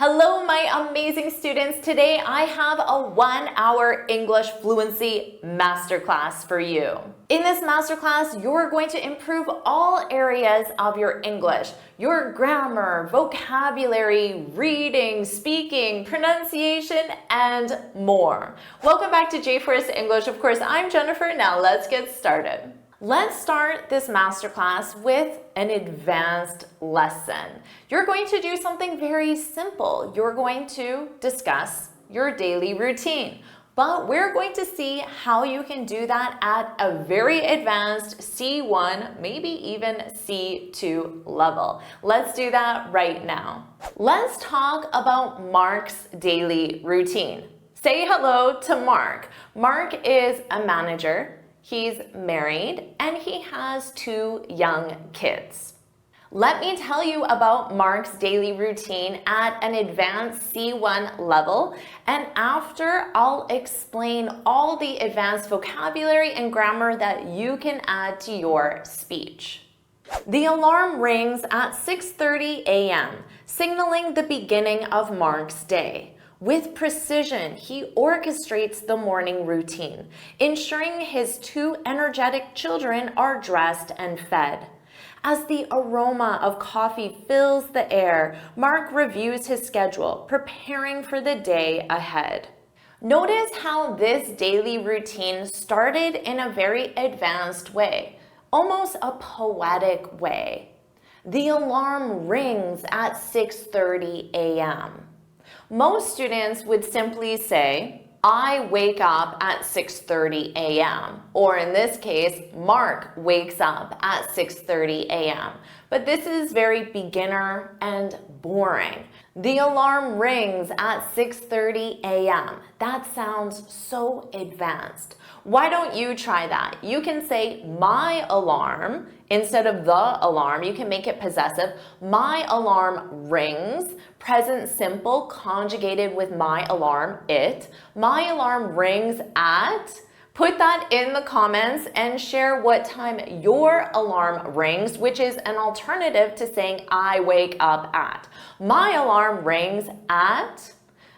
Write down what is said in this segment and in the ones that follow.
Hello, my amazing students. Today I have a 1-hour English fluency masterclass for you. In this masterclass, you're going to improve all areas of your English, your grammar, vocabulary, reading, speaking, pronunciation, and more. Welcome back to JForrest English. Of course, I'm Jennifer. Now let's get started. Let's start this masterclass with an advanced lesson. You're going to do something very simple. You're going to discuss your daily routine, but we're going to see how you can do that at a very advanced C1, maybe even C2 level. Let's do that right now. Let's talk about Mark's daily routine. Say hello to Mark. Mark is a manager. He's married and he has 2 young kids. Let me tell you about Mark's daily routine at an advanced C1 level, and after I'll explain all the advanced vocabulary and grammar that you can add to your speech. The alarm rings at 6:30 a.m., signaling the beginning of Mark's day. With precision, he orchestrates the morning routine, ensuring his 2 energetic children are dressed and fed. As the aroma of coffee fills the air, Mark reviews his schedule, preparing for the day ahead. Notice how this daily routine started in a very advanced way, almost a poetic way. The alarm rings at 6:30 a.m. Most students would simply say, I wake up at 6:30 a.m. Or in this case, Mark wakes up at 6:30 a.m. But this is very beginner and boring. The alarm rings at 6:30 a.m. That sounds so advanced. Why don't you try that? You can say my alarm instead of the alarm. You can make it possessive. My alarm rings, present simple conjugated with my alarm, it. My alarm rings at. Put that in the comments and share what time your alarm rings, which is an alternative to saying I wake up at. My alarm rings at.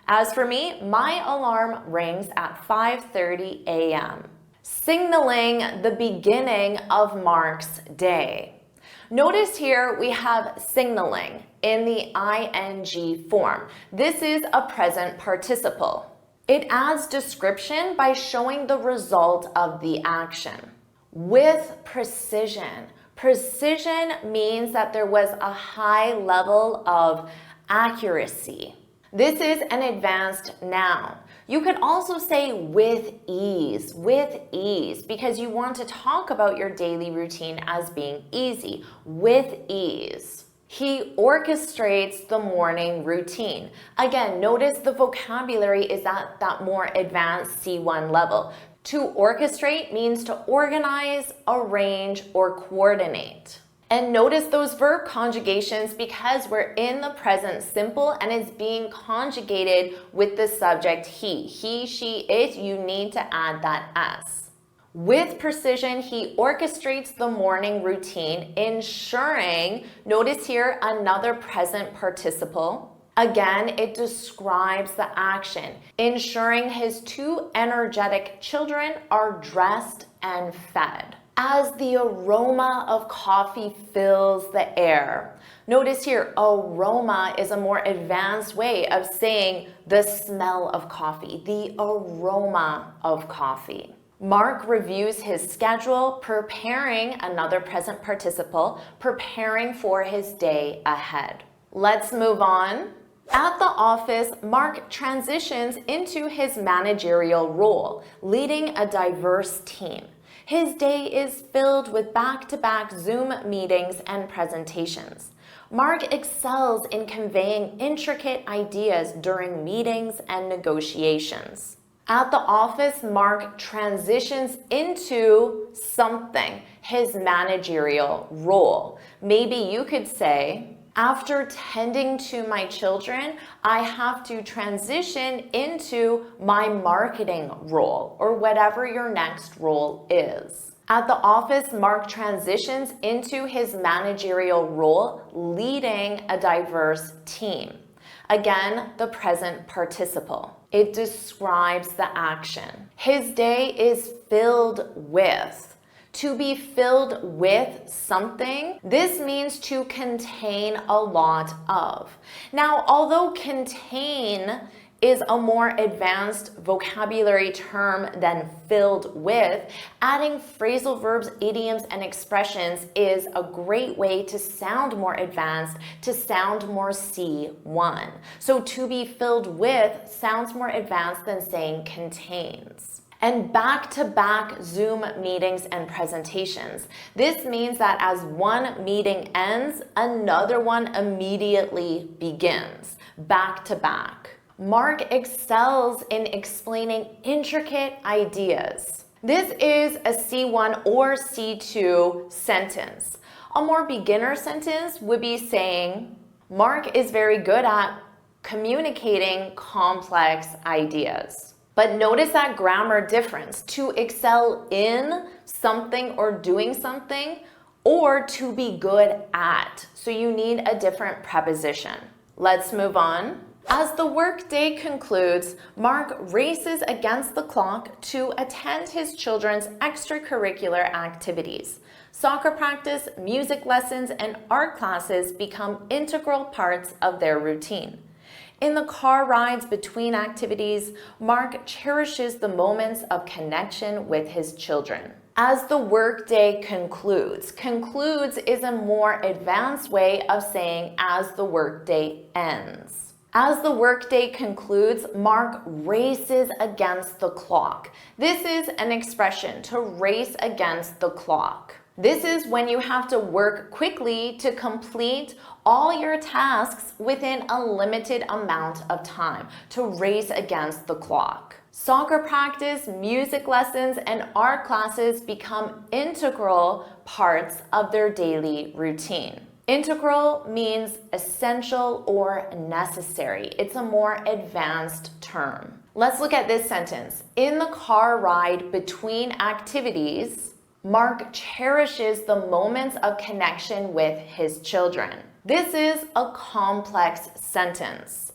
As for me, my alarm rings at 5:30 a.m., signaling the beginning of Mark's day. Notice here we have signaling in the ing form. This is a present participle. It adds description by showing the result of the action. With precision. Precision means that there was a high level of accuracy. This is an advanced noun. You could also say with ease, because you want to talk about your daily routine as being easy, with ease. He orchestrates the morning routine. Again, notice the vocabulary is at that more advanced C1 level. To orchestrate means to organize, arrange, or coordinate. And notice those verb conjugations because we're in the present simple and it's being conjugated with the subject he, she, it. You need to add that s. With precision, he orchestrates the morning routine, ensuring, notice here another present participle. Again, it describes the action, ensuring his 2 energetic children are dressed and fed. As the aroma of coffee fills the air. Notice here, aroma is a more advanced way of saying the smell of coffee, the aroma of coffee. Mark reviews his schedule, preparing another present participle, preparing for his day ahead. Let's move on. At the office, Mark transitions into his managerial role, leading a diverse team. His day is filled with back-to-back Zoom meetings and presentations. Mark excels in conveying intricate ideas during meetings and negotiations. At the office, Mark transitions into something, his managerial role. Maybe you could say, after tending to my children, I have to transition into my marketing role, or whatever your next role is. At the office, Mark transitions into his managerial role, leading a diverse team. Again, the present participle. It describes the action. His day is filled with. To be filled with something, this means to contain a lot of. Now, although contain is a more advanced vocabulary term than filled with, adding phrasal verbs, idioms, and expressions is a great way to sound more advanced, to sound more C1. So to be filled with sounds more advanced than saying contains. And back-to-back Zoom meetings and presentations. This means that as one meeting ends, another one immediately begins, back-to-back. Mark excels in explaining intricate ideas. This is a C1 or C2 sentence. A more beginner sentence would be saying, Mark is very good at communicating complex ideas. But notice that grammar difference. To excel in something or doing something, or to be good at. So you need a different preposition. Let's move on. As the workday concludes, Mark races against the clock to attend his children's extracurricular activities. Soccer practice, music lessons, and art classes become integral parts of their routine. In the car rides between activities, Mark cherishes the moments of connection with his children. As the workday concludes. Concludes is a more advanced way of saying as the workday ends. As the workday concludes, Mark races against the clock. This is an expression, to race against the clock. This is when you have to work quickly to complete all your tasks within a limited amount of time, to race against the clock. Soccer practice, music lessons, and art classes become integral parts of their daily routine. Integral means essential or necessary. It's a more advanced term. Let's look at this sentence. In the car ride between activities, Mark cherishes the moments of connection with his children. This is a complex sentence.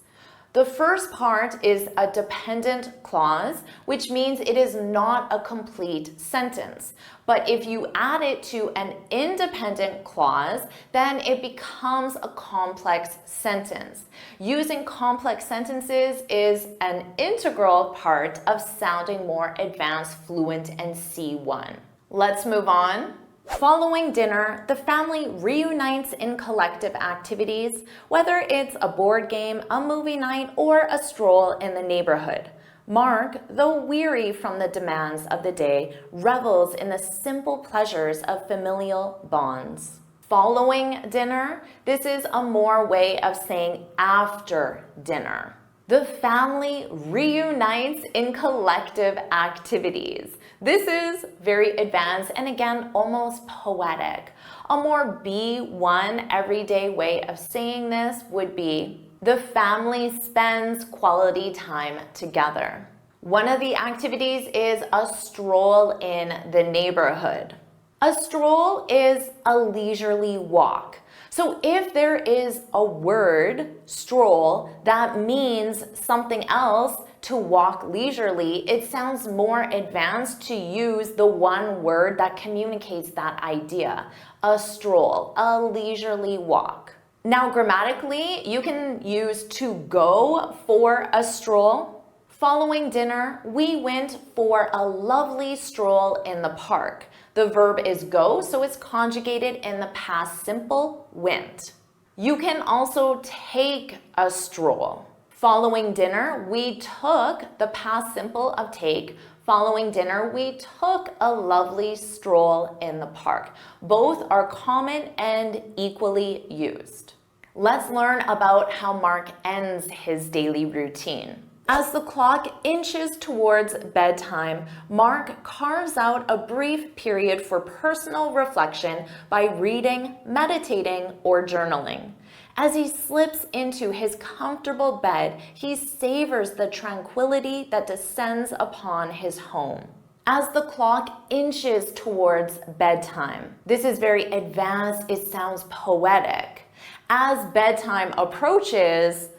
The first part is a dependent clause, which means it is not a complete sentence. But if you add it to an independent clause, then it becomes a complex sentence. Using complex sentences is an integral part of sounding more advanced, fluent, and C1. Let's move on. Following dinner, the family reunites in collective activities, whether it's a board game, a movie night, or a stroll in the neighborhood. Mark, though weary from the demands of the day, revels in the simple pleasures of familial bonds. Following dinner, this is a more way of saying after dinner. The family reunites in collective activities. This is very advanced and again, almost poetic. A more B1 everyday way of saying this would be, the family spends quality time together. One of the activities is a stroll in the neighborhood. A stroll is a leisurely walk. So if there is a word, stroll, that means something else, to walk leisurely, it sounds more advanced to use the one word that communicates that idea. A stroll, a leisurely walk. Now grammatically, you can use to go for a stroll. Following dinner, we went for a lovely stroll in the park. The verb is go, so it's conjugated in the past simple, went. You can also take a stroll. Following dinner, we took the past simple of take. Following dinner, we took a lovely stroll in the park. Both are common and equally used. Let's learn about how Mark ends his daily routine. As the clock inches towards bedtime, Mark carves out a brief period for personal reflection by reading, meditating, or journaling. As he slips into his comfortable bed, he savors the tranquility that descends upon his home. As the clock inches towards bedtime, this is very advanced, it sounds poetic. As bedtime approaches,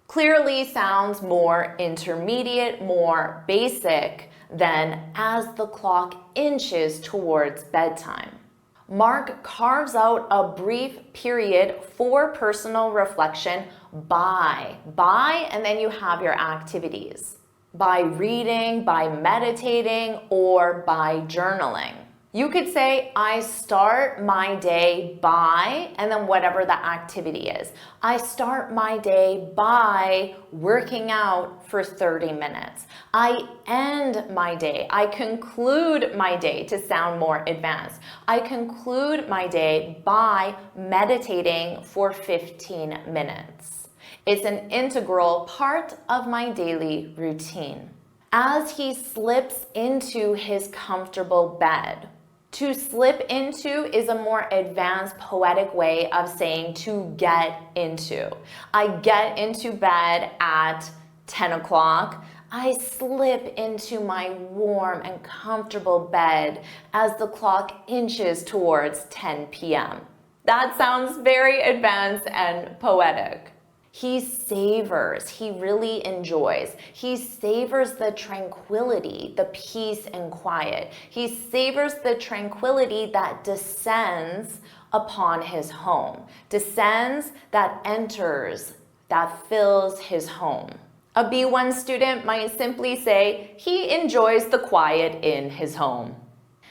clearly sounds more intermediate, more basic than as the clock inches towards bedtime. Mark carves out a brief period for personal reflection by, and then you have your activities. By reading, by meditating, or by journaling. You could say, I start my day by, and then whatever the activity is. I start my day by working out for 30 minutes. I end my day. I conclude my day to sound more advanced. I conclude my day by meditating for 15 minutes. It's an integral part of my daily routine. As he slips into his comfortable bed. To slip into is a more advanced poetic way of saying to get into. I get into bed at 10 o'clock. I slip into my warm and comfortable bed as the clock inches towards 10 p.m. That sounds very advanced and poetic. He savors, he really enjoys. He savors the tranquility, the peace and quiet. He savors the tranquility that descends upon his home. Descends, that enters, that fills his home. A B1 student might simply say, he enjoys the quiet in his home.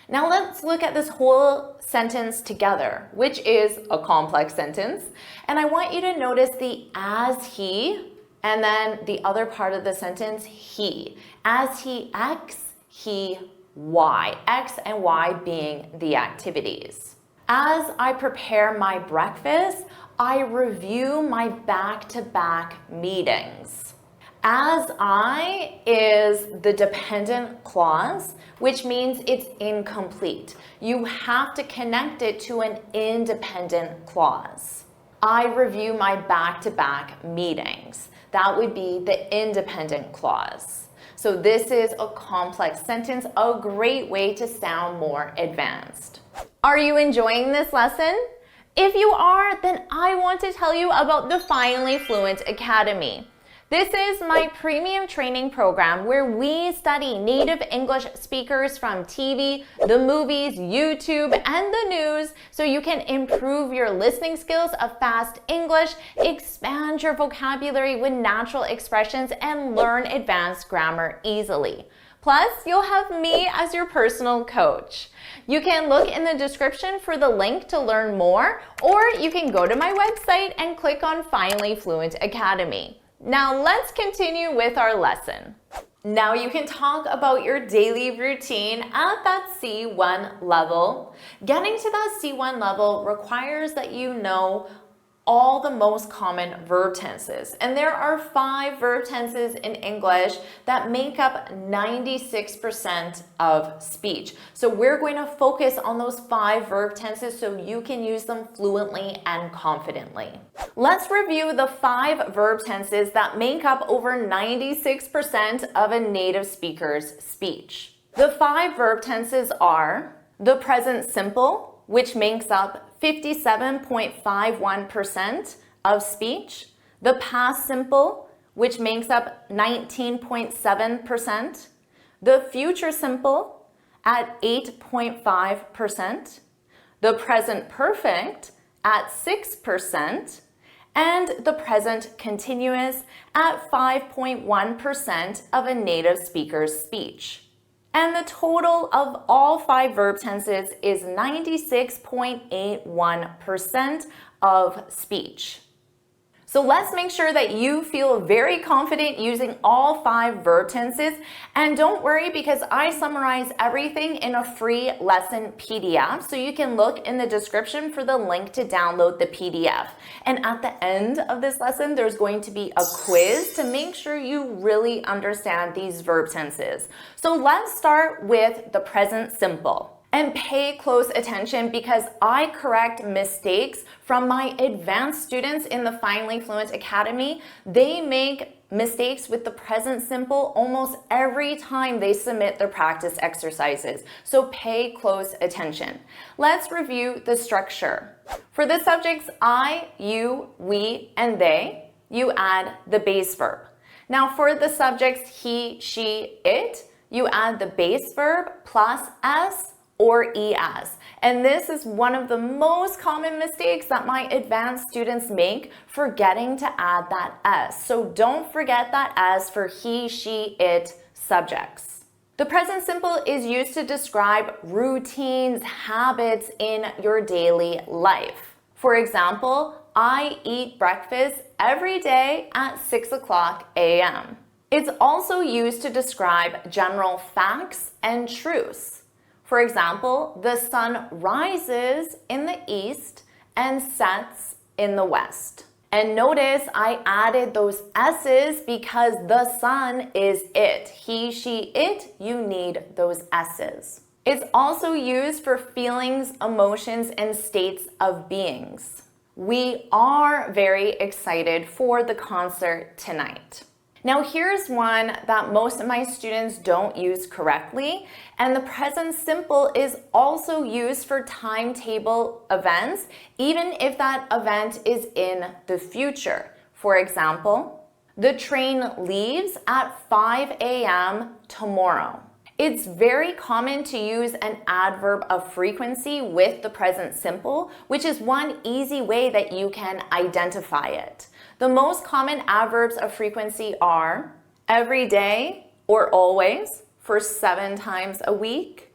Now let's look at this whole sentence together, which is a complex sentence. And I want you to notice the as he, and then the other part of the sentence, he. As he X, he Y. X and Y being the activities. As I prepare my breakfast, I review my back-to-back meetings. As I is the dependent clause, which means it's incomplete. You have to connect it to an independent clause. I review my back-to-back meetings. That would be the independent clause. So this is a complex sentence, a great way to sound more advanced. Are you enjoying this lesson? If you are, then I want to tell you about the Fluently Fluent Academy. This is my premium training program where we study native English speakers from TV, the movies, YouTube, and the news so you can improve your listening skills of fast English, expand your vocabulary with natural expressions, and learn advanced grammar easily. Plus, you'll have me as your personal coach. You can look in the description for the link to learn more, or you can go to my website and click on Fluently Fluent Academy. Now let's continue with our lesson. Now you can talk about your daily routine at that C1 level. Getting to that C1 level requires that you know all the most common verb tenses. And there are 5 verb tenses in English that make up 96% of speech. So we're going to focus on those 5 verb tenses so you can use them fluently and confidently. Let's review the 5 verb tenses that make up over 96% of a native speaker's speech. The 5 verb tenses are the present simple, which makes up 57.51% of speech, the past simple, which makes up 19.7%, the future simple at 8.5%, the present perfect at 6%, and the present continuous at 5.1% of a native speaker's speech. And the total of all 5 verb tenses is 96.81% of speech. So let's make sure that you feel very confident using all 5 verb tenses. And don't worry, because I summarize everything in a free lesson PDF. So you can look in the description for the link to download the PDF. And at the end of this lesson, there's going to be a quiz to make sure you really understand these verb tenses. So let's start with the present simple. And pay close attention because I correct mistakes from my advanced students in the Fluently Fluent Academy. They make mistakes with the present simple almost every time they submit their practice exercises. So pay close attention. Let's review the structure. For the subjects I, you, we, and they, you add the base verb. Now for the subjects he, she, it, you add the base verb plus s or es. And this is one of the most common mistakes that my advanced students make, forgetting to add that s. So don't forget that s for he, she, it subjects. The present simple is used to describe routines, habits in your daily life. For example, I eat breakfast every day at 6 o'clock a.m. It's also used to describe general facts and truths. For example, the sun rises in the east and sets in the west. And notice I added those s's because the sun is it. He, she, it, you need those s's. It's also used for feelings, emotions, and states of beings. We are very excited for the concert tonight. Now here's one that most of my students don't use correctly, and the present simple is also used for timetable events, even if that event is in the future. For example, the train leaves at 5 a.m. tomorrow. It's very common to use an adverb of frequency with the present simple, which is one easy way that you can identify it. The most common adverbs of frequency are every day or always for 7 times a week,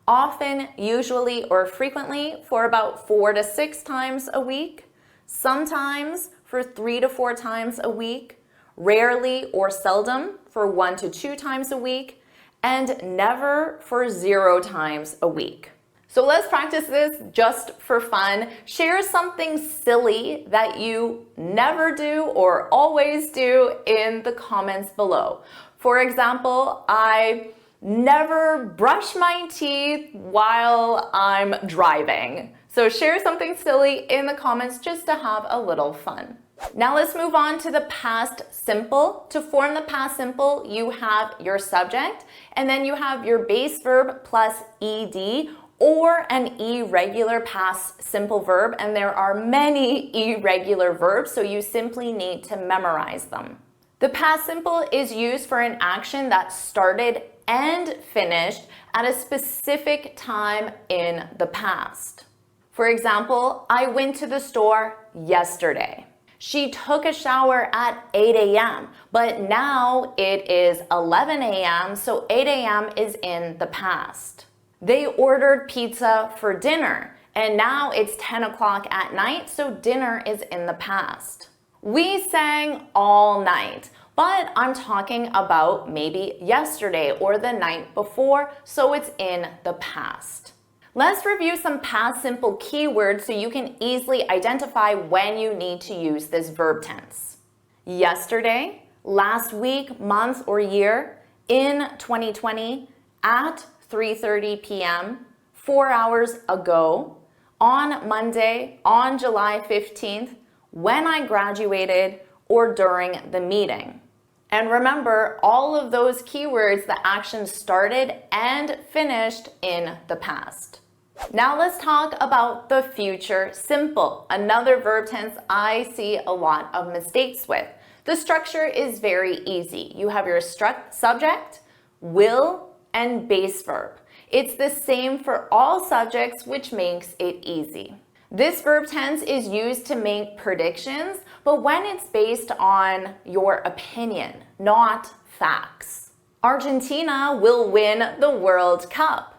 often, usually, or frequently for about 4 to 6 times a week, sometimes for 3 to 4 times a week, rarely or seldom for 1 to 2 times a week, and never for 0 times a week. So let's practice this just for fun. Share something silly that you never do or always do in the comments below. For example, I never brush my teeth while I'm driving. So share something silly in the comments just to have a little fun. Now let's move on to the past simple. To form the past simple, you have your subject, and then you have your base verb plus ed, or an irregular past simple verb, and there are many irregular verbs, so you simply need to memorize them. The past simple is used for an action that started and finished at a specific time in the past. For example, I went to the store yesterday. She took a shower at 8 a.m., but now it is 11 a.m., so 8 a.m. is in the past. They ordered pizza for dinner, and now it's 10 o'clock at night, so dinner is in the past. We sang all night, but I'm talking about maybe yesterday or the night before, so it's in the past. Let's review some past simple keywords so you can easily identify when you need to use this verb tense. Yesterday, last week, month, or year, in 2020, at 3:30 p.m., 4 hours ago, on Monday, on July 15th, when I graduated, or during the meeting. And remember, all of those keywords, the action started and finished in the past. Now let's talk about the future simple, another verb tense I see a lot of mistakes with. The structure is very easy. You have your subject, will, and base verb. It's the same for all subjects, which makes it easy. This verb tense is used to make predictions, but when it's based on your opinion, not facts. Argentina will win the World Cup.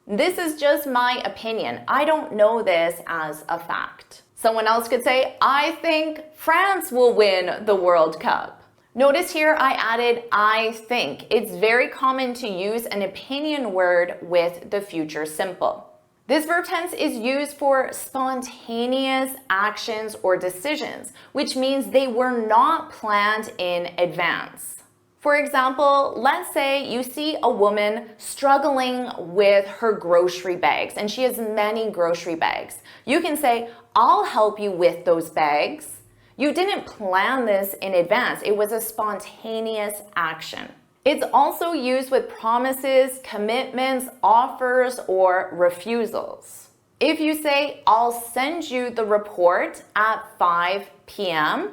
This is just my opinion. I don't know this as a fact. Someone else could say, I think France will win the World Cup. Notice here I added I think. It's very common to use an opinion word with the future simple. This verb tense is used for spontaneous actions or decisions, which means they were not planned in advance. For example, let's say you see a woman struggling with her grocery bags, and she has many grocery bags. You can say, I'll help you with those bags. You didn't plan this in advance. It was a spontaneous action. It's also used with promises, commitments, offers, or refusals. If you say, I'll send you the report at 5 p.m.,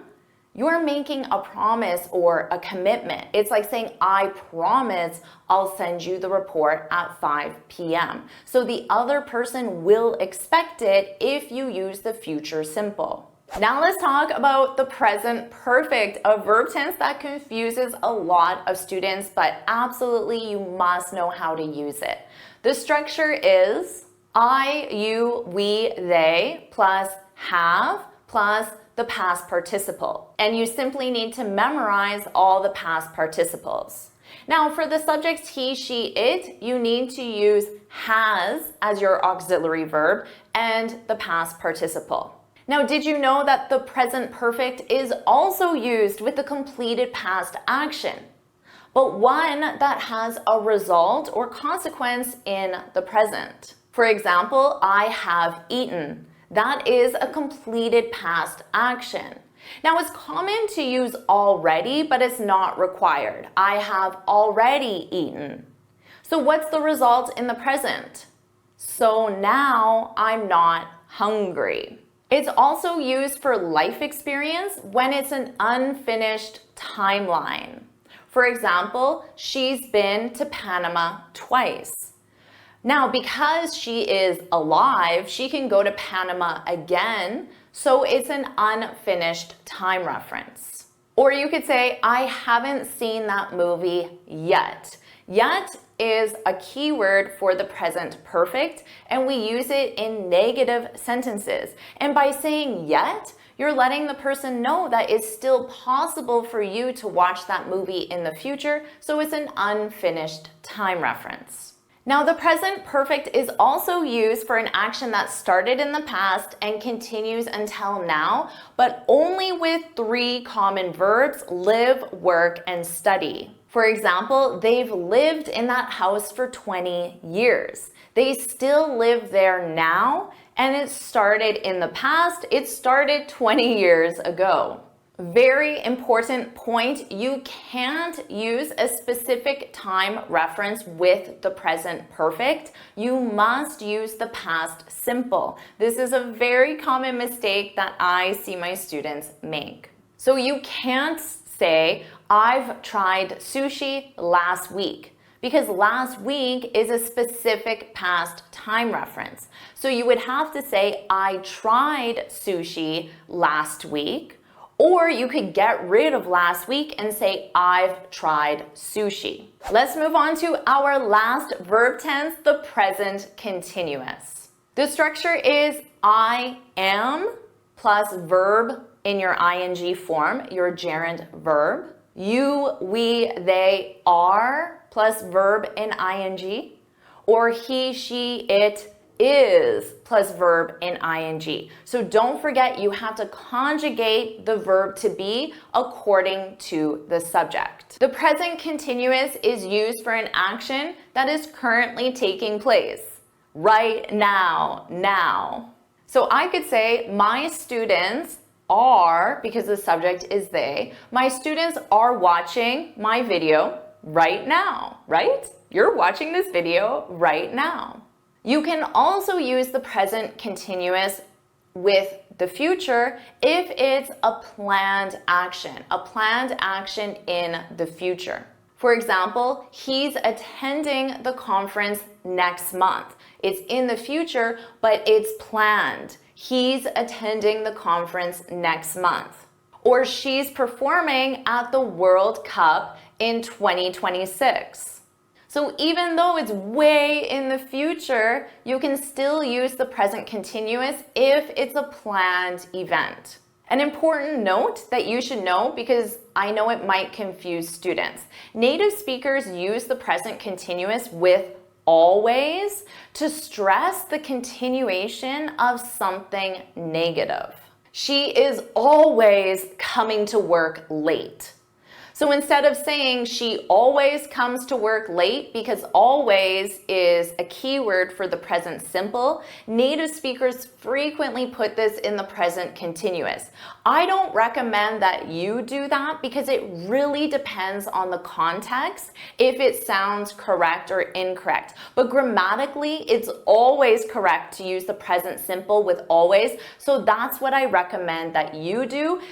You're making a promise or a commitment. It's like saying, I promise I'll send you the report at 5 p.m. So the other person will expect it if you use the future simple. Now let's talk about the present perfect, a verb tense that confuses a lot of students, but absolutely you must know how to use it. The structure is I, you, we, they, plus have, plus the past participle. And you simply need to memorize all the past participles. Now for the subjects he, she, it, you need to use has as your auxiliary verb and the past participle. Now, did you know that the present perfect is also used with the completed past action, but one that has a result or consequence in the present? For example, I have eaten. That is a completed past action. Now, it's common to use already, but it's not required. I have already eaten. So what's the result in the present? So now I'm not hungry. It's also used for life experience when it's an unfinished timeline. For example, she's been to Panama twice. Now, because she is alive, she can go to Panama again, so it's an unfinished time reference. Or you could say, I haven't seen that movie yet. Yet is a keyword for the present perfect, and we use it in negative sentences. And by saying yet, you're letting the person know that it's still possible for you to watch that movie in the future, so it's an unfinished time reference. Now, the present perfect is also used for an action that started in the past and continues until now, but only with 3 common verbs: live, work, and study. For example, they've lived in that house for 20 years. They still live there now, and it started in the past. It started 20 years ago. Very important point, you can't use a specific time reference with the present perfect. You must use the past simple. This is a very common mistake that I see my students make. So you can't say, I've tried sushi last week, because last week is a specific past time reference. So you would have to say, I tried sushi last week. Or you could get rid of last week and say, I've tried sushi. Let's move on to our last verb tense, the present continuous. The structure is I am plus verb in your ing form, your gerund verb. You, we, they, are plus verb in ing. Or he, she, it, is plus verb in ing. So don't forget, you have to conjugate the verb to be according to the subject. The present continuous is used for an action that is currently taking place. Right now, now. So I could say, my students are, because the subject is they, my students are watching my video right now, right? You're watching this video right now. You can also use the present continuous with the future if it's a planned action in the future. For example, he's attending the conference next month. It's in the future, but it's planned. He's attending the conference next month. Or she's performing at the World Cup in 2026. So even though it's way in the future, you can still use the present continuous if it's a planned event. An important note that you should know, because I know it might confuse students. Native speakers use the present continuous with always to stress the continuation of something negative. She is always coming to work late. So instead of saying she always comes to work late, because always is a keyword for the present simple, native speakers frequently put this in the present continuous. I don't recommend that you do that because it really depends on the context if it sounds correct or incorrect. But grammatically, it's always correct to use the present simple with always. So that's what I recommend that you do.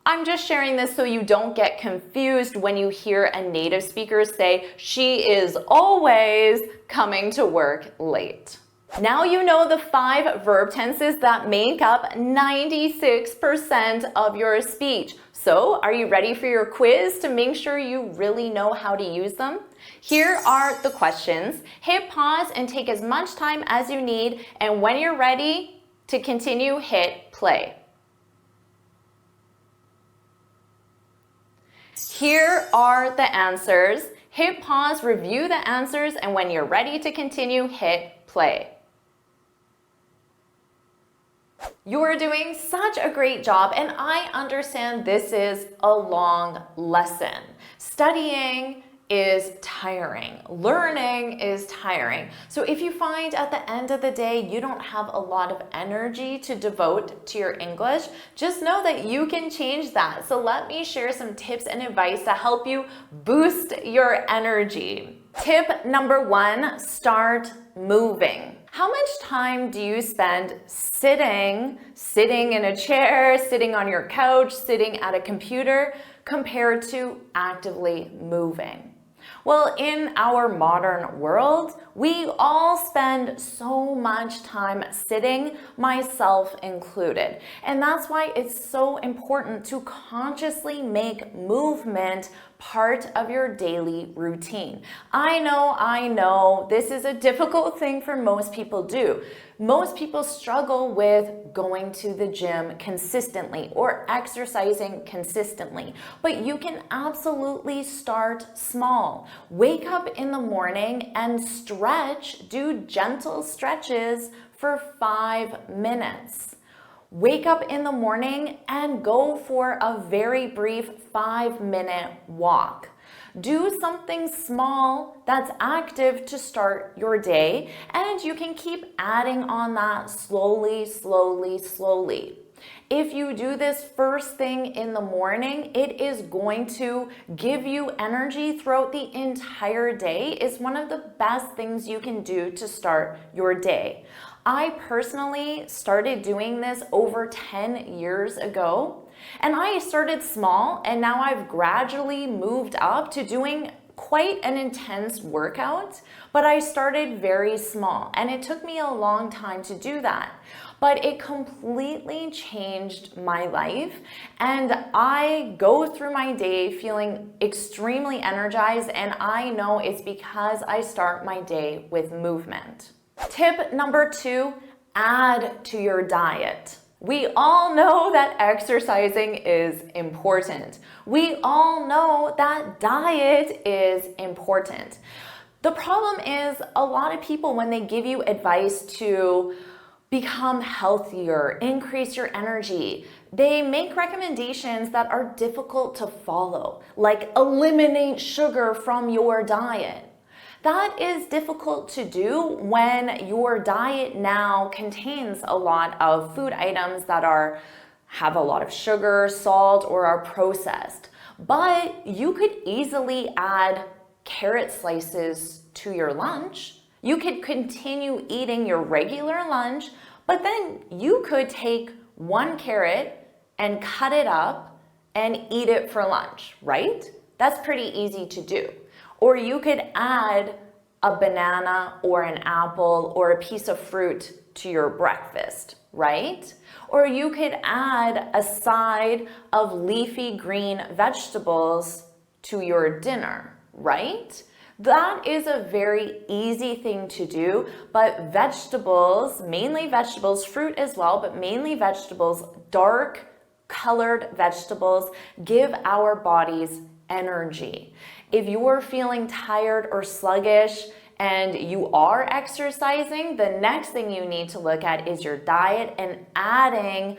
I'm just sharing this so you don't get confused when you hear a native speaker say, she is always coming to work late. Now you know the 5 verb tenses that make up 96% of your speech. So, are you ready for your quiz to make sure you really know how to use them? Here are the questions. Hit pause and take as much time as you need, and when you're ready to continue, hit play. Here are the answers. Hit pause, review the answers, and when you're ready to continue, hit play. You're doing such a great job, and I understand this is a long lesson. Studying is tiring. Learning is tiring. So if you find at the end of the day you don't have a lot of energy to devote to your English, just know that you can change that. So let me share some tips and advice to help you boost your energy. Tip number 1, start moving. How much time do you spend sitting in a chair, sitting on your couch, sitting at a computer, compared to actively moving? Well, in our modern world, we all spend so much time sitting, myself included. And that's why it's so important to consciously make movement part of your daily routine. I know, this is a difficult thing for most people do. Most people struggle with going to the gym consistently or exercising consistently, but you can absolutely start small. Wake up in the morning and stretch, do gentle stretches for 5 minutes. Wake up in the morning and go for a very brief 5-minute walk. Do something small that's active to start your day, and you can keep adding on that slowly. If you do this first thing in the morning, it is going to give you energy throughout the entire day. It's one of the best things you can do to start your day. I personally started doing this over 10 years ago, and I started small, and now I've gradually moved up to doing quite an intense workout, but I started very small, and it took me a long time to do that. But it completely changed my life, and I go through my day feeling extremely energized, and I know it's because I start my day with movement. Tip number 2, add to your diet. We all know that exercising is important. We all know that diet is important. The problem is a lot of people, when they give you advice to become healthier, increase your energy, they make recommendations that are difficult to follow, like eliminate sugar from your diet. That is difficult to do when your diet now contains a lot of food items that have a lot of sugar, salt, or are processed. But you could easily add carrot slices to your lunch. You could continue eating your regular lunch, but then you could take 1 carrot and cut it up and eat it for lunch, right? That's pretty easy to do. Or you could add a banana or an apple or a piece of fruit to your breakfast, right? Or you could add a side of leafy green vegetables to your dinner, right? That is a very easy thing to do, but vegetables, mainly vegetables, fruit as well, but mainly vegetables, dark colored vegetables, give our bodies energy. If you're feeling tired or sluggish and you are exercising, the next thing you need to look at is your diet and adding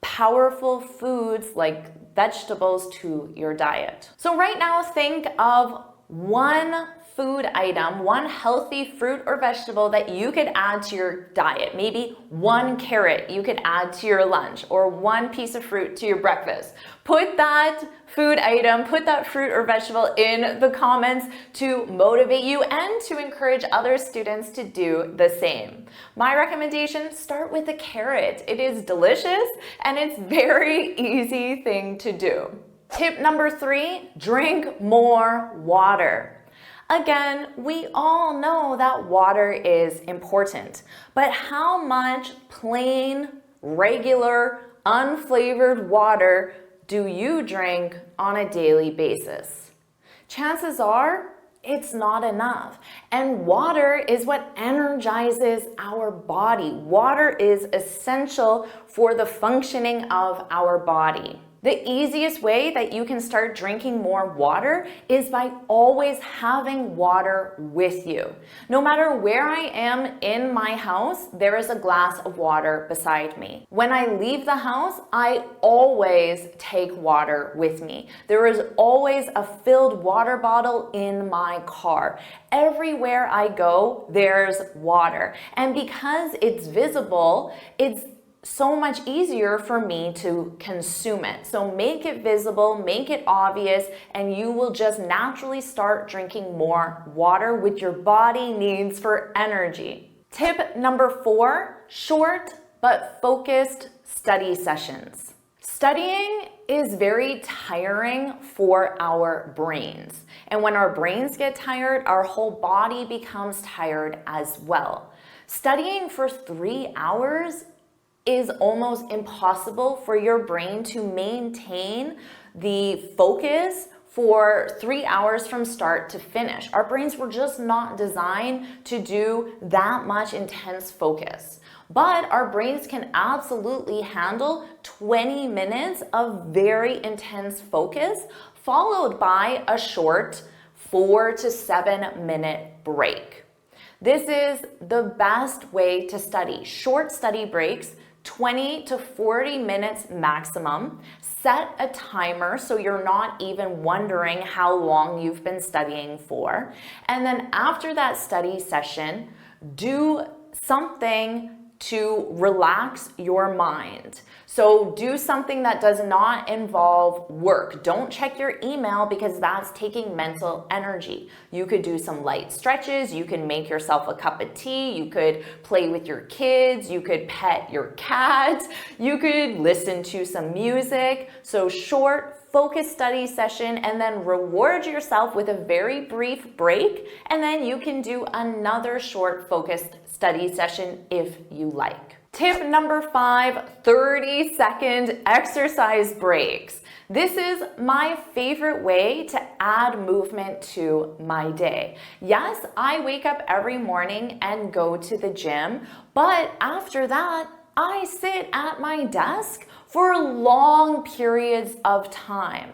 powerful foods like vegetables to your diet. So right now, think of 1 food item, one healthy fruit or vegetable that you could add to your diet. Maybe one carrot you could add to your lunch, or one piece of fruit to your breakfast. Put that food item, put that fruit or vegetable in the comments to motivate you and to encourage other students to do the same. My recommendation, start with a carrot. It is delicious and it's very easy thing to do. Tip number 3, drink more water. Again, we all know that water is important, but how much plain, regular, unflavored water do you drink on a daily basis? Chances are it's not enough. And water is what energizes our body. Water is essential for the functioning of our body. The easiest way that you can start drinking more water is by always having water with you. No matter where I am in my house, there is a glass of water beside me. When I leave the house, I always take water with me. There is always a filled water bottle in my car. Everywhere I go, there's water. And because it's visible, it's so much easier for me to consume it. So make it visible, make it obvious, and you will just naturally start drinking more water, which your body needs for energy. Tip number 4, short but focused study sessions. Studying is very tiring for our brains. And when our brains get tired, our whole body becomes tired as well. Studying for 3 hours is almost impossible for your brain to maintain the focus for 3 hours from start to finish. Our brains were just not designed to do that much intense focus. But our brains can absolutely handle 20 minutes of very intense focus, followed by a short 4 to 7 minute break. This is the best way to study. Short study breaks, 20 to 40 minutes maximum. Set a timer so you're not even wondering how long you've been studying for. And then after that study session, do something to relax your mind. So do something that does not involve work. Don't check your email because that's taking mental energy. You could do some light stretches. You can make yourself a cup of tea. You could play with your kids. You could pet your cat. You could listen to some music. So short, focused study session, and then reward yourself with a very brief break. And then you can do another short focused study session if you like. Tip number 5, 30-second exercise breaks. This is my favorite way to add movement to my day. Yes, I wake up every morning and go to the gym, but after that, I sit at my desk for long periods of time.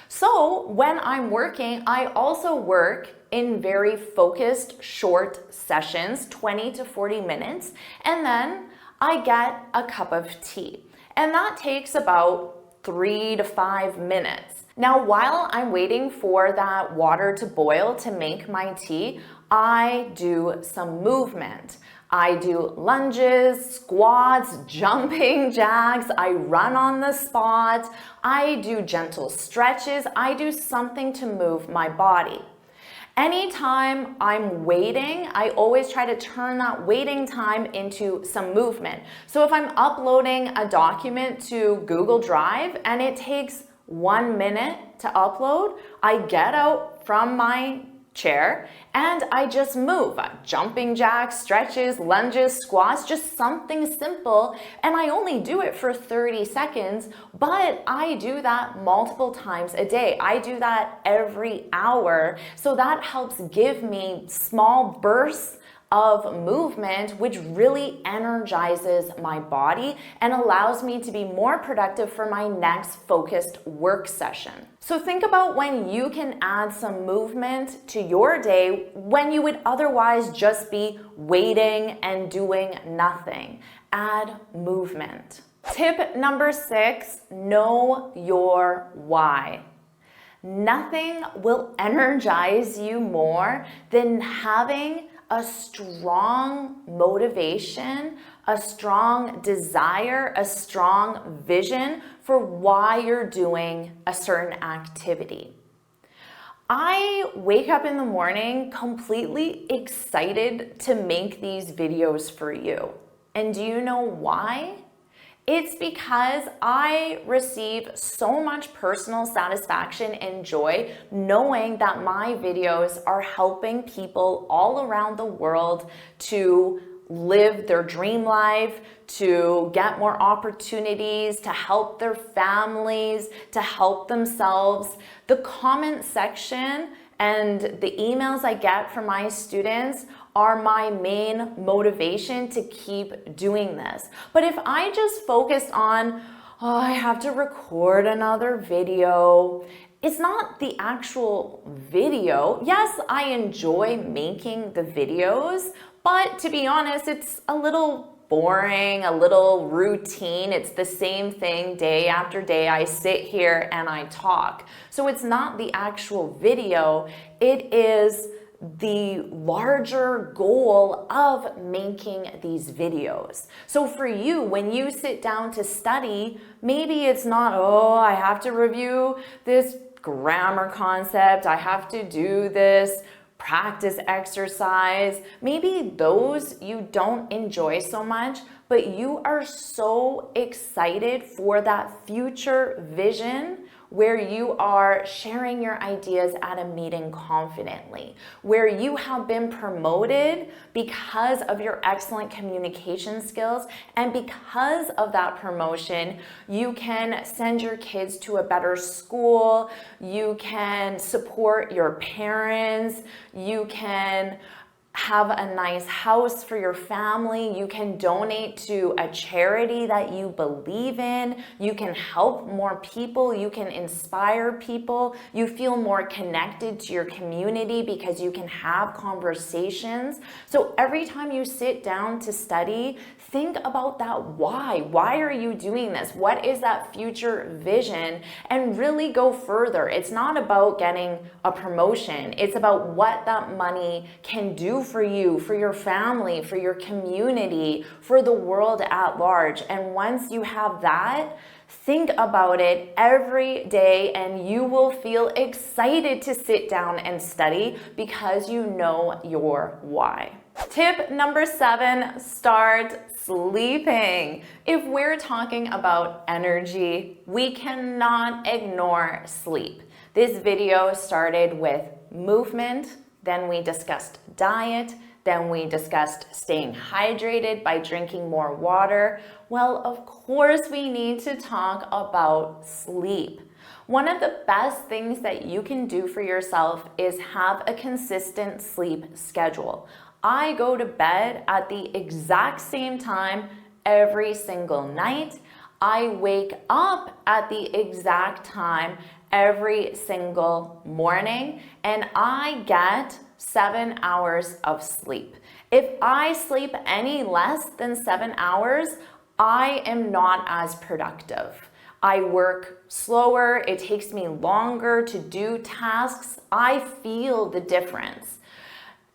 So when I'm working, I also work in very focused short sessions, 20 to 40 minutes, and then I get a cup of tea. And that takes about 3 to 5 minutes. Now, while I'm waiting for that water to boil to make my tea, I do some movement. I do lunges, squats, jumping jacks, I run on the spot, I do gentle stretches, I do something to move my body. Anytime I'm waiting, I always try to turn that waiting time into some movement. So if I'm uploading a document to Google Drive and it takes 1 minute to upload, I get out from my chair and I just move. Jumping jacks, stretches, lunges, squats, just something simple. And I only do it for 30 seconds, but I do that multiple times a day. I do that every hour. So that helps give me small bursts of movement, which really energizes my body and allows me to be more productive for my next focused work session. So think about when you can add some movement to your day when you would otherwise just be waiting and doing nothing. Add movement. Tip number 6, know your why. Nothing will energize you more than having a strong motivation, a strong desire, a strong vision for why you're doing a certain activity. I wake up in the morning completely excited to make these videos for you. And do you know why? It's because I receive so much personal satisfaction and joy knowing that my videos are helping people all around the world to live their dream life, to get more opportunities, to help their families, to help themselves. The comment section and the emails I get from my students are my main motivation to keep doing this. But if I just focused on, oh, I have to record another video, it's not the actual video. Yes, I enjoy making the videos, but to be honest, it's a little boring, a little routine. It's the same thing day after day. I sit here and I talk. So it's not the actual video. It is the larger goal of making these videos. So for you, when you sit down to study, maybe it's not, oh, I have to review this grammar concept. I have to do this practice exercise. Maybe those you don't enjoy so much, but you are so excited for that future vision where you are sharing your ideas at a meeting confidently, where you have been promoted because of your excellent communication skills, and because of that promotion, you can send your kids to a better school, you can support your parents, you can have a nice house for your family, you can donate to a charity that you believe in, you can help more people, you can inspire people, you feel more connected to your community because you can have conversations. So every time you sit down to study, think about that why. Why are you doing this? What is that future vision? And really go further. It's not about getting a promotion. It's about what that money can do for you, for your family, for your community, for the world at large. And once you have that, think about it every day and you will feel excited to sit down and study because you know your why. Tip number 7, start sleeping. If we're talking about energy, we cannot ignore sleep. This video started with movement, then we discussed diet, then we discussed staying hydrated by drinking more water. Well, of course we need to talk about sleep. One of the best things that you can do for yourself is have a consistent sleep schedule. I go to bed at the exact same time every single night. I wake up at the exact time every single morning, and I get 7 hours of sleep. If I sleep any less than 7 hours, I am not as productive. I work slower, it takes me longer to do tasks. I feel the difference.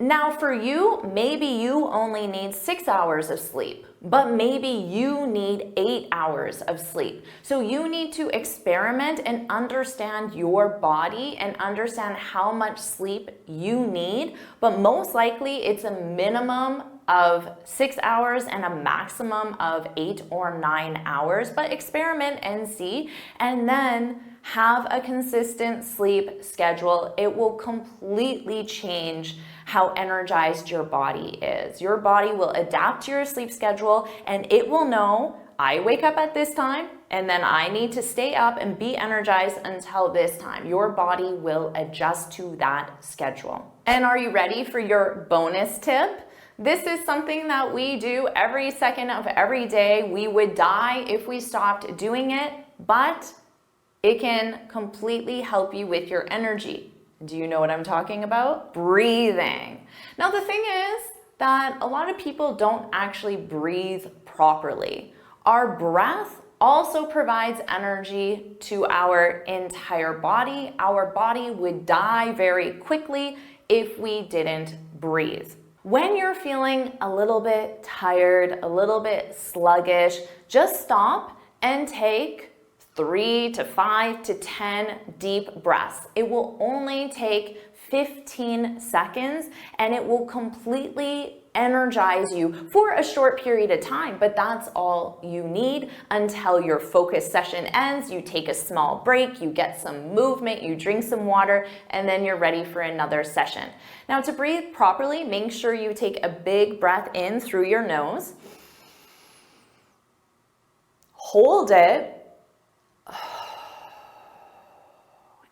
Now for you, maybe you only need 6 hours of sleep, but maybe you need 8 hours of sleep. So you need to experiment and understand your body and understand how much sleep you need, but most likely it's a minimum of 6 hours and a maximum of 8 or 9 hours, but experiment and see, and then have a consistent sleep schedule. It will completely change how energized your body is. Your body will adapt to your sleep schedule and it will know, I wake up at this time and then I need to stay up and be energized until this time. Your body will adjust to that schedule. And are you ready for your bonus tip? This is something that we do every second of every day. We would die if we stopped doing it, but it can completely help you with your energy. Do you know what I'm talking about? Breathing. Now the thing is that a lot of people don't actually breathe properly. Our breath also provides energy to our entire body. Our body would die very quickly if we didn't breathe. When you're feeling a little bit tired, a little bit sluggish, just stop and take 3 to 5 to 10 deep breaths. It will only take 15 seconds and it will completely energize you for a short period of time, but that's all you need until your focus session ends. You take a small break, you get some movement, you drink some water, and then you're ready for another session. Now, to breathe properly, make sure you take a big breath in through your nose. Hold it.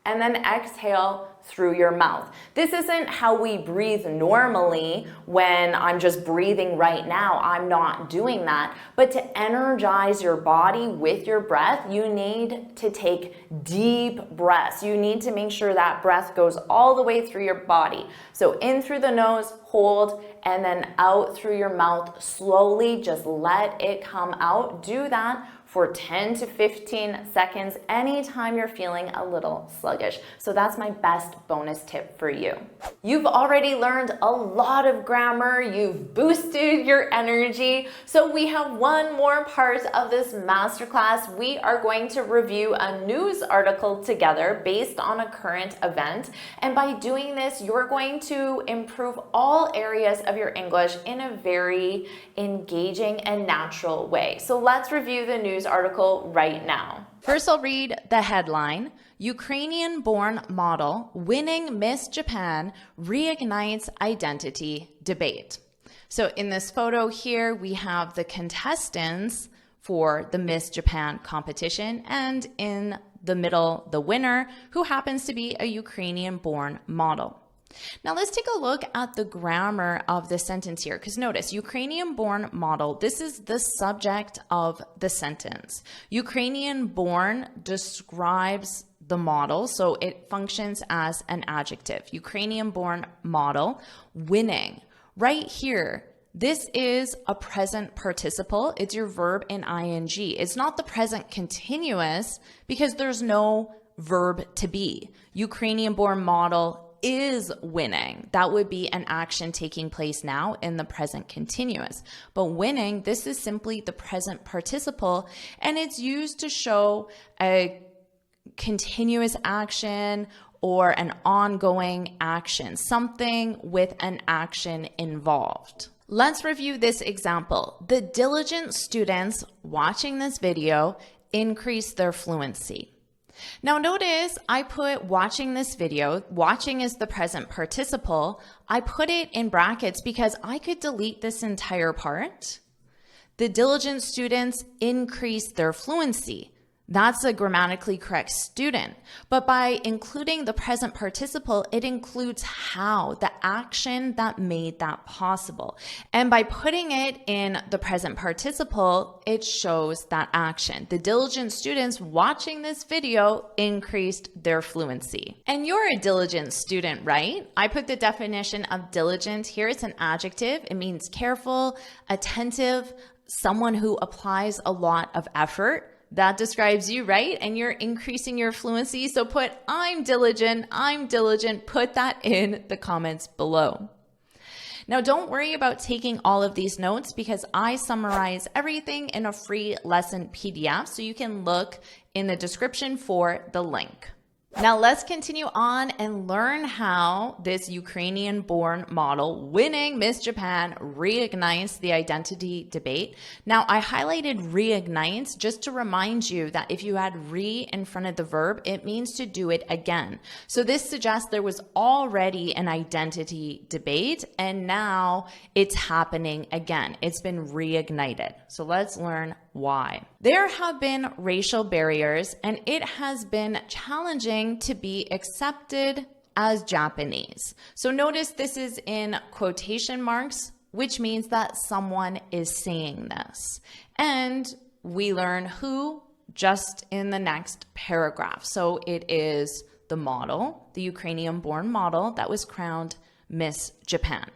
And then exhale through your mouth. This isn't how we breathe normally when I'm just breathing right now. I'm not doing that. But to energize your body with your breath, you need to take deep breaths. You need to make sure that breath goes all the way through your body. So in through the nose, hold, and then out through your mouth slowly. Just let it come out. Do that for 10 to 15 seconds anytime you're feeling a little sluggish. So that's my best bonus tip for you. You've already learned a lot of grammar, you've boosted your energy. So we have one more part of this masterclass. We are going to review a news article together based on a current event. And by doing this, you're going to improve all areas of your English in a very engaging and natural way. So let's review the news article right now. First, I'll read the headline. Ukrainian-born model winning Miss Japan reignites identity debate. So in this photo here, we have the contestants for the Miss Japan competition, and in the middle, the winner, who happens to be a Ukrainian-born model. Now let's take a look at the grammar of the sentence here, because notice, Ukrainian-born model, this is the subject of the sentence. Ukrainian-born describes the model, so it functions as an adjective. Ukrainian-born model, winning. Right here, this is a present participle. It's your verb in ing. It's not the present continuous because there's no verb to be. Ukrainian-born model is winning. That would be an action taking place now in the present continuous. But winning, this is simply the present participle, and it's used to show a continuous action or an ongoing action, something with an action involved. Let's review this example. The diligent students watching this video increase their fluency. Now notice I put watching this video, watching is the present participle. I put it in brackets because I could delete this entire part. The diligent students increase their fluency. That's a grammatically correct student. But by including the present participle, it includes how, the action that made that possible. And by putting it in the present participle, it shows that action. The diligent students watching this video increased their fluency. And you're a diligent student, right? I put the definition of diligent here. It's an adjective. It means careful, attentive, someone who applies a lot of effort. That describes you, right? And you're increasing your fluency. So put I'm diligent, put that in the comments below. Now don't worry about taking all of these notes because I summarize everything in a free lesson PDF, so you can look in the description for the link. Now let's continue on and learn how this Ukrainian-born model winning Miss Japan reignites the identity debate. Now I highlighted reignites just to remind you that if you had re in front of the verb, it means to do it again. So this suggests there was already an identity debate and now it's happening again. It's been reignited. So let's learn why. There have been racial barriers and it has been challenging to be accepted as Japanese. So notice this is in quotation marks, which means that someone is saying this. And we learn who just in the next paragraph. So it is the model, the Ukrainian-born model that was crowned Miss Japan.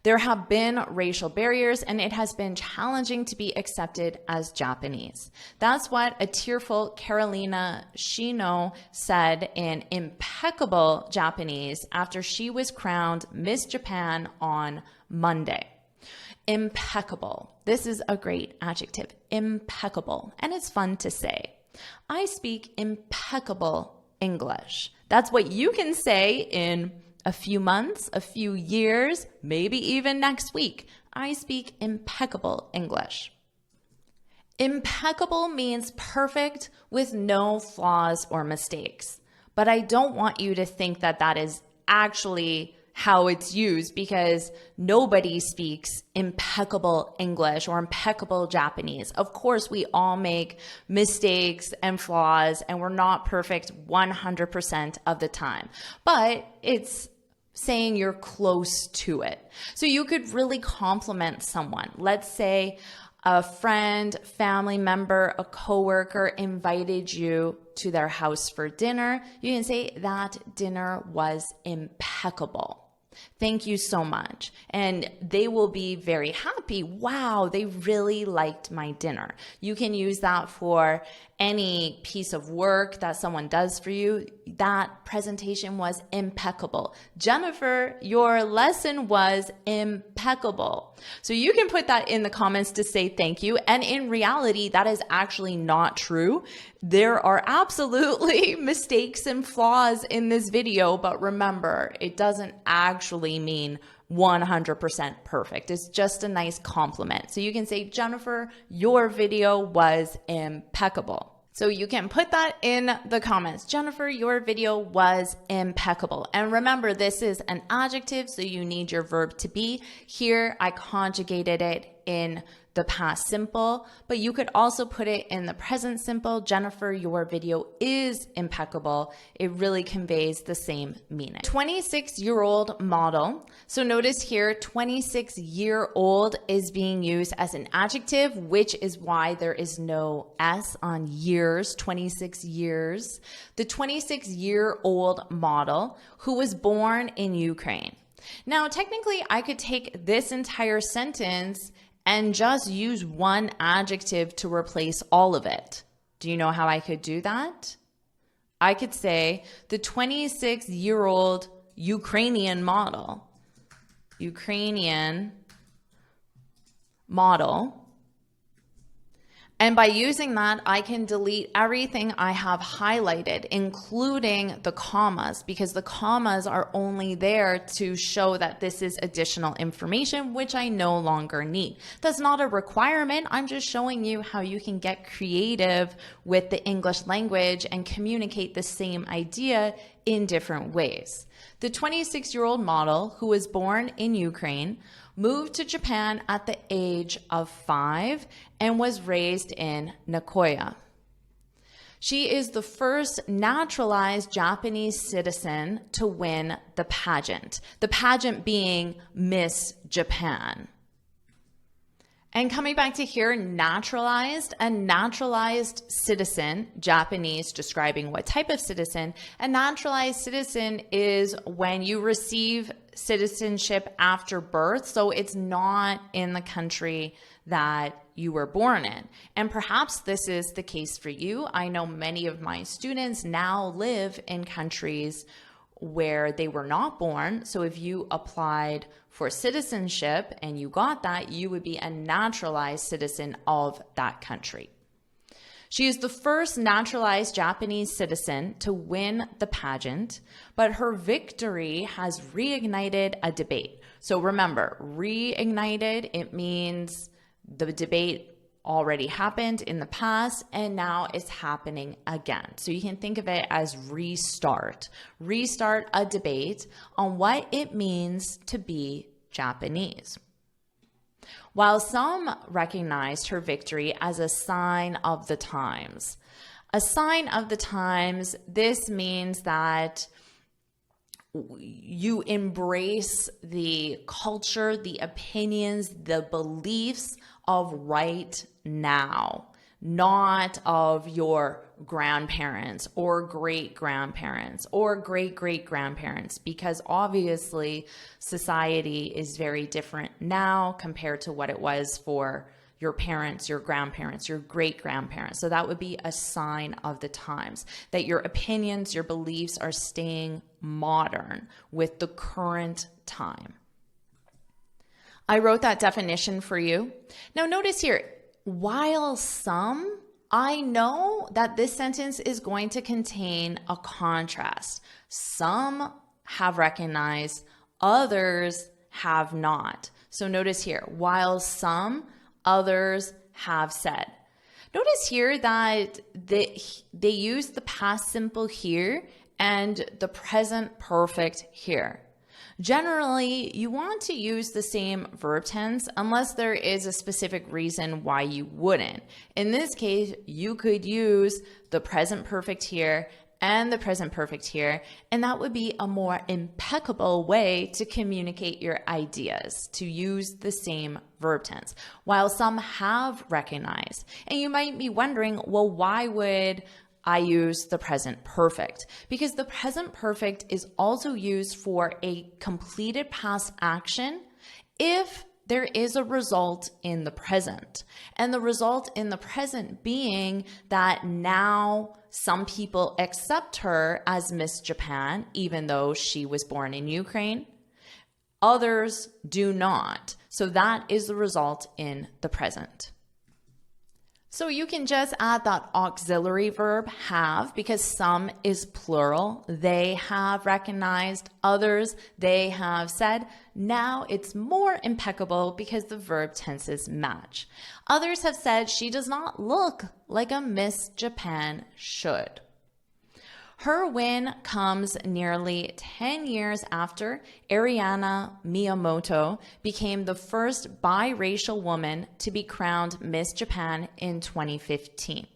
There have been racial barriers and it has been challenging to be accepted as Japanese. That's what a tearful Carolina Shino said in impeccable Japanese after she was crowned Miss Japan on Monday. Impeccable. This is a great adjective. Impeccable. And it's fun to say. I speak impeccable English. That's what you can say in a few months, a few years, maybe even next week. I speak impeccable English. Impeccable means perfect with no flaws or mistakes. But I don't want you to think that that is actually how it's used, because nobody speaks impeccable English or impeccable Japanese. Of course, we all make mistakes and flaws, and we're not perfect 100% of the time. But it's saying you're close to it. So you could really compliment someone. Let's say a friend, family member, a coworker invited you to their house for dinner. You can say that dinner was impeccable. Thank you so much. And they will be very happy. Wow, they really liked my dinner. You can use that for any piece of work that someone does for you. That presentation was impeccable. Jennifer, your lesson was impeccable. So you can put that in the comments to say thank you. And in reality, that is actually not true. There are absolutely mistakes and flaws in this video, but remember, it doesn't actually mean 100% perfect. It's just a nice compliment. So you can say, Jennifer, your video was impeccable. So you can put that in the comments. Jennifer, your video was impeccable. And remember, this is an adjective, so you need your verb to be. Here, I conjugated it in the past simple, but you could also put it in the present simple. Jennifer, your video is impeccable. It really conveys the same meaning. 26-year-old model. So notice here, 26-year-old is being used as an adjective, which is why there is no S on years, 26 years. The 26-year-old model who was born in Ukraine. Now, technically, I could take this entire sentence and just use one adjective to replace all of it. Do you know how I could do that? I could say the 26-year-old Ukrainian model. Ukrainian model. And by using that, I can delete everything I have highlighted, including the commas, because the commas are only there to show that this is additional information, which I no longer need. That's not a requirement. I'm just showing you how you can get creative with the English language and communicate the same idea in different ways. The 26-year-old model who was born in Ukraine moved to Japan at the age of 5 and was raised in Nagoya. She is the first naturalized Japanese citizen to win the pageant being Miss Japan. And coming back to here, naturalized, a naturalized citizen, Japanese describing what type of citizen. A naturalized citizen is when you receive citizenship after birth, so it's not in the country that you were born in. And perhaps this is the case for you. I know many of my students now live in countries where they were not born. So if you applied for citizenship and you got that, you would be a naturalized citizen of that country. She is the first naturalized Japanese citizen to win the pageant, but her victory has reignited a debate. So remember, reignited, it means the debate already happened in the past and now it's happening again. So you can think of it as restart a debate on what it means to be Japanese. While some recognized her victory as a sign of the times. A sign of the times, this means that you embrace the culture, the opinions, the beliefs of right now. not of your grandparents or great-grandparents or great-great-grandparents, because obviously society is very different now compared to what it was for your parents, your grandparents, your great-grandparents. So that would be a sign of the times, that your opinions, your beliefs are staying modern with the current time. I wrote that definition for you. Now notice here, while some, I know that this sentence is going to contain a contrast. Some have recognized, others have not. So notice here, while some, others have said. Notice here that they use the past simple here and the present perfect here. Generally, you want to use the same verb tense unless there is a specific reason why you wouldn't. In this case, you could use the present perfect here and the present perfect here, and that would be a more impeccable way to communicate your ideas, to use the same verb tense, while some have recognized. And you might be wondering, well, why would I use the present perfect? Because the present perfect is also used for a completed past action if there is a result in the present. And the result in the present being that now some people accept her as Miss Japan, even though she was born in Ukraine. Others do not. So that is the result in the present. So you can just add that auxiliary verb have, because some is plural. They have recognized, others, they have said. Now it's more impeccable because the verb tenses match. Others have said she does not look like a Miss Japan should. Her win comes nearly 10 years after Ariana Miyamoto became the first biracial woman to be crowned Miss Japan in 2015.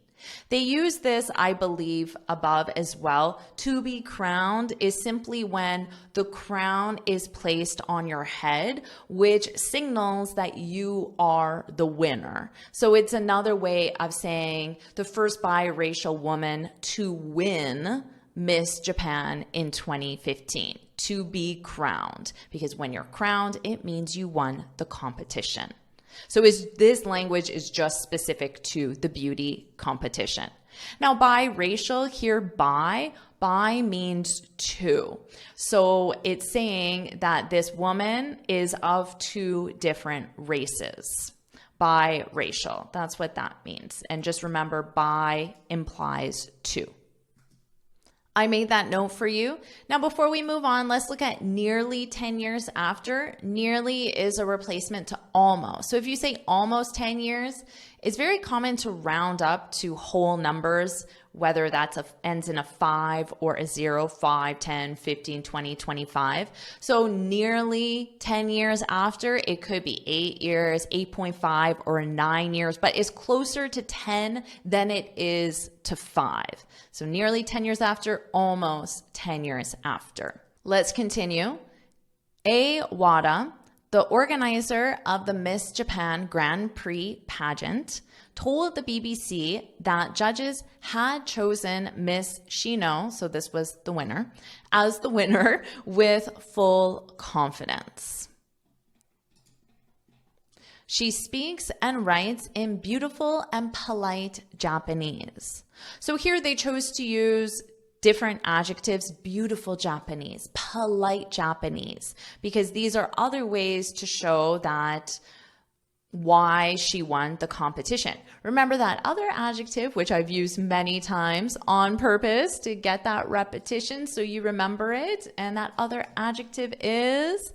They use this, I believe, above as well. To be crowned is simply when the crown is placed on your head, which signals that you are the winner. So it's another way of saying the first biracial woman to win Miss Japan in 2015, to be crowned, because when you're crowned, it means you won the competition. So this language is just specific to the beauty competition. Now, biracial here, bi means two. So it's saying that this woman is of two different races. Biracial, that's what that means. And just remember, bi implies two. I made that note for you. Now, before we move on, let's look at nearly 10 years after. Nearly is a replacement to almost. So if you say almost 10 years, it's very common to round up to whole numbers, whether that's ends in a 5 or a 0, 5, 10, 15, 20, 25. So nearly 10 years after, it could be 8 years, 8.5, or 9 years, but it's closer to 10 than it is to 5. So nearly 10 years after, almost 10 years after. Let's continue. A. Wada, the organizer of the Miss Japan Grand Prix pageant, told the BBC that judges had chosen Miss Shino, so this was the winner, as the winner with full confidence. She speaks and writes in beautiful and polite Japanese. So here they chose to use different adjectives, beautiful Japanese, polite Japanese, because these are other ways to show that why she won the competition. Remember that other adjective, which I've used many times on purpose to get that repetition so you remember it, and that other adjective is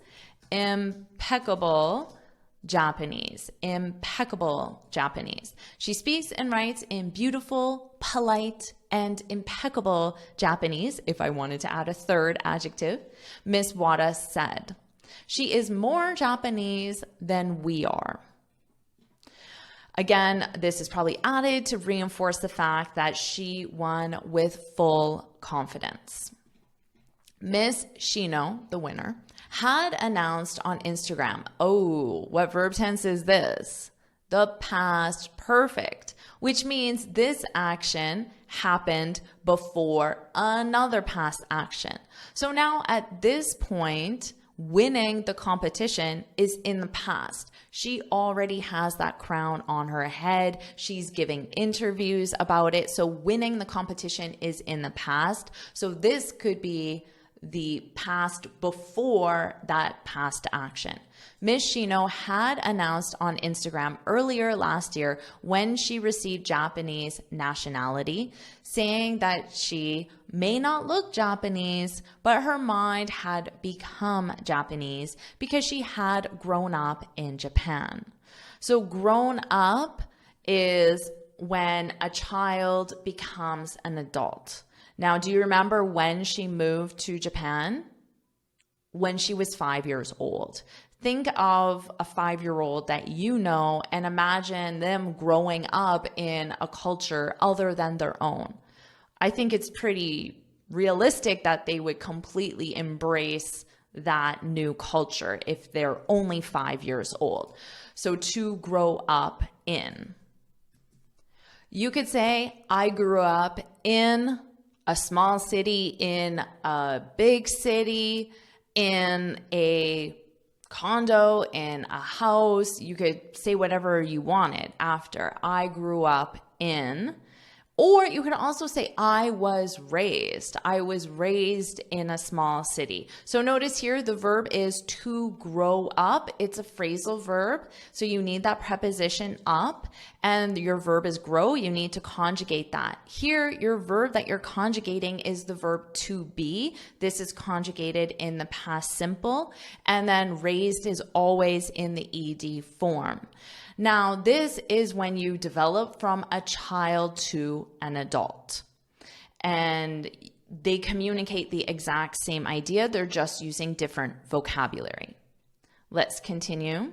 impeccable Japanese. Impeccable Japanese. She speaks and writes in beautiful, polite, and impeccable Japanese. If I wanted to add a third adjective, Miss Wada said, she is more Japanese than we are. Again, this is probably added to reinforce the fact that she won with full confidence. Miss Shino, the winner, had announced on Instagram, oh, what verb tense is this? the past perfect, which means this action happened before another past action. So now at this point, winning the competition is in the past. She already has that crown on her head. She's giving interviews about it. So winning the competition is in the past. So this could be the past before that past action. Miss Shino had announced on Instagram earlier last year when she received Japanese nationality, saying that she may not look Japanese, but her mind had become Japanese because she had grown up in Japan. So grown up is when a child becomes an adult. Now, do you remember when she moved to Japan? When she was 5 years old. Think of a 5-year-old that you know and imagine them growing up in a culture other than their own. I think it's pretty realistic that they would completely embrace that new culture if they're only 5 years old. So to grow up in. You could say, I grew up in a small city, in a big city, in a condo, in a house. You could say whatever you wanted after I grew up in. Or you can also say, I was raised. I was raised in a small city. So notice here, the verb is to grow up. It's a phrasal verb. So you need that preposition up, and your verb is grow. You need to conjugate that. Here, your verb that you're conjugating is the verb to be. This is conjugated in the past simple. And then raised is always in the ed form. Now, this is when you develop from a child to an adult. And they communicate the exact same idea. They're just using different vocabulary. Let's continue.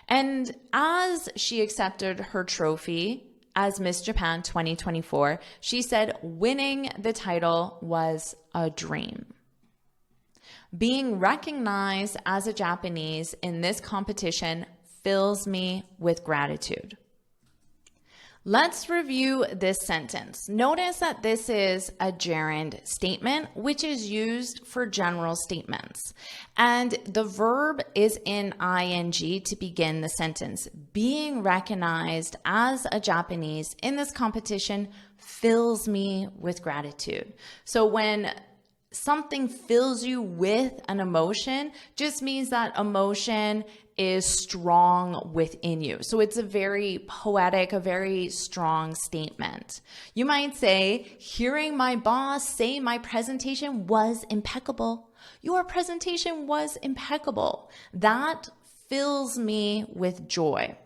And as she accepted her trophy as Miss Japan 2024, she said winning the title was a dream. Being recognized as a Japanese in this competition fills me with gratitude. Let's review this sentence. Notice that this is a gerund statement, which is used for general statements. And the verb is in ing to begin the sentence. Being recognized as a Japanese in this competition fills me with gratitude. So when something fills you with an emotion, just means that emotion is strong within you. So it's a very poetic, a very strong statement. You might say, hearing my boss say my presentation was impeccable. Your presentation was impeccable. That fills me with joy.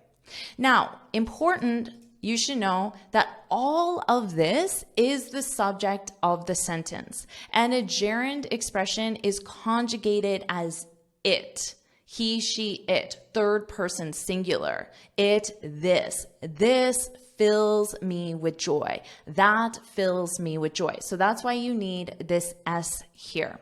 Now, important, you should know that all of this is the subject of the sentence, and a gerund expression is conjugated as it. He, she, it, third person singular. It, this. This fills me with joy. That fills me with joy. So that's why you need this S here.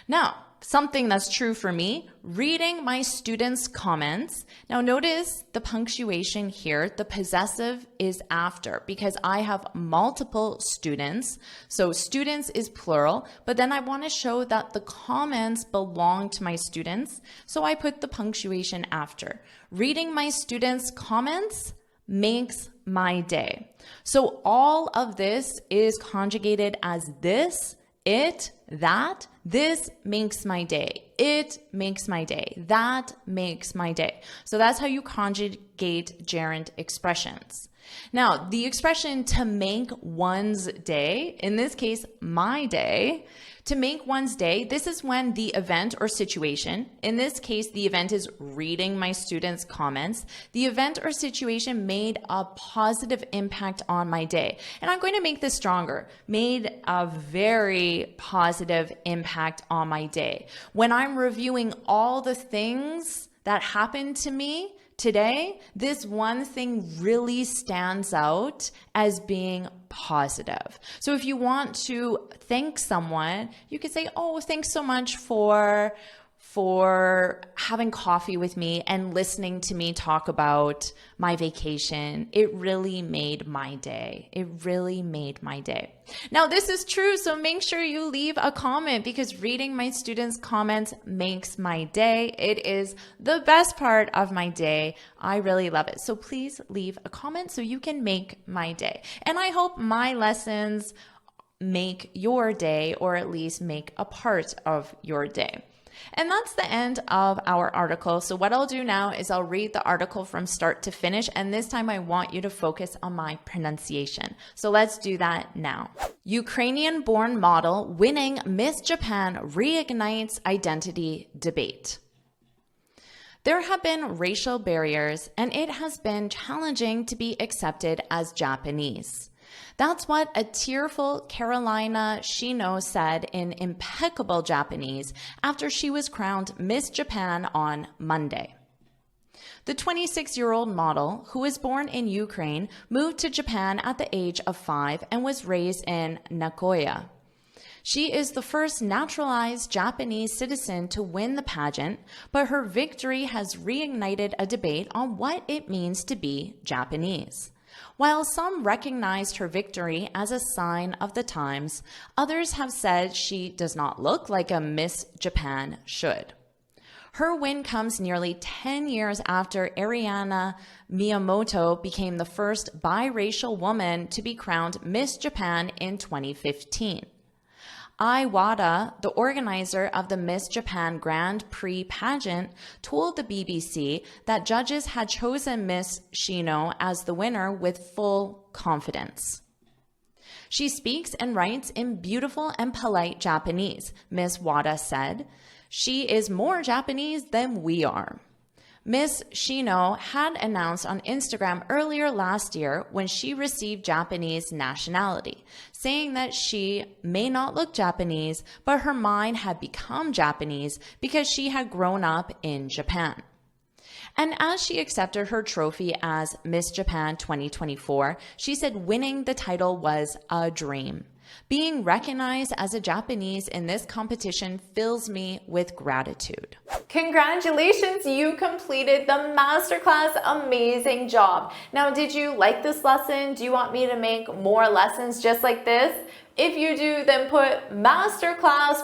Now, something that's true for me, reading my students' comments. Now notice the punctuation here, the possessive is after because I have multiple students. So students is plural, but then I want to show that the comments belong to my students. So I put the punctuation after. Reading my students' comments makes my day. So all of this is conjugated as this, it, that. This makes my day. It makes my day. That makes my day. So that's how you conjugate gerund expressions. Now, the expression to make one's day, in this case, my day, to make one's day, this is when the event or situation, in this case, the event is reading my students' comments, the event or situation made a positive impact on my day. And I'm going to make this stronger, made a very positive impact on my day. When I'm reviewing all the things that happened to me today, this one thing really stands out as being positive. So if you want to thank someone, you could say, oh, thanks so much for for having coffee with me and listening to me talk about my vacation. It really made my day. It really made my day. Now, this is true, so make sure you leave a comment because reading my students' comments makes my day. It is the best part of my day. I really love it. So please leave a comment so you can make my day. And I hope my lessons make your day, or at least make a part of your day. And that's the end of our article. So what I'll do now is I'll read the article from start to finish, and this time I want you to focus on my pronunciation. So let's do that now. Ukrainian-born model winning Miss Japan reignites identity debate. There have been racial barriers, and it has been challenging to be accepted as Japanese. That's what a tearful Carolina Shino said in impeccable Japanese after she was crowned Miss Japan on Monday. The 26-year-old model, who was born in Ukraine, moved to Japan at the age of 5 and was raised in Nagoya. She is the first naturalized Japanese citizen to win the pageant, but her victory has reignited a debate on what it means to be Japanese. While some recognized her victory as a sign of the times, others have said she does not look like a Miss Japan should. Her win comes nearly 10 years after Ariana Miyamoto became the first biracial woman to be crowned Miss Japan in 2015. Ai Wada, the organizer of the Miss Japan Grand Prix pageant, told the BBC that judges had chosen Miss Shino as the winner with full confidence. She speaks and writes in beautiful and polite Japanese, Miss Wada said. She is more Japanese than we are. Miss Shino had announced on Instagram earlier last year when she received Japanese nationality, saying that she may not look Japanese, but her mind had become Japanese because she had grown up in Japan. And as she accepted her trophy as Miss Japan 2024, she said winning the title was a dream. Being recognized as a Japanese in this competition fills me with gratitude. Congratulations, you completed the masterclass. Amazing job. Now, did you like this lesson? Do you want me to make more lessons just like this? If you do, then put masterclass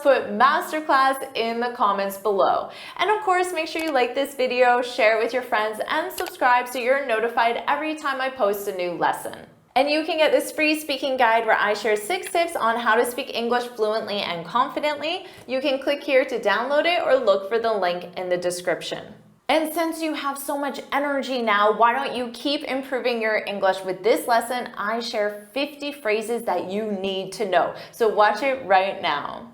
in the comments below. And of course, make sure you like this video, share it with your friends, and subscribe so you're notified every time I post a new lesson. And you can get this free speaking guide where I share 6 tips on how to speak English fluently and confidently. You can click here to download it or look for the link in the description. And since you have so much energy now, why don't you keep improving your English? With this lesson, I share 50 phrases that you need to know. So watch it right now.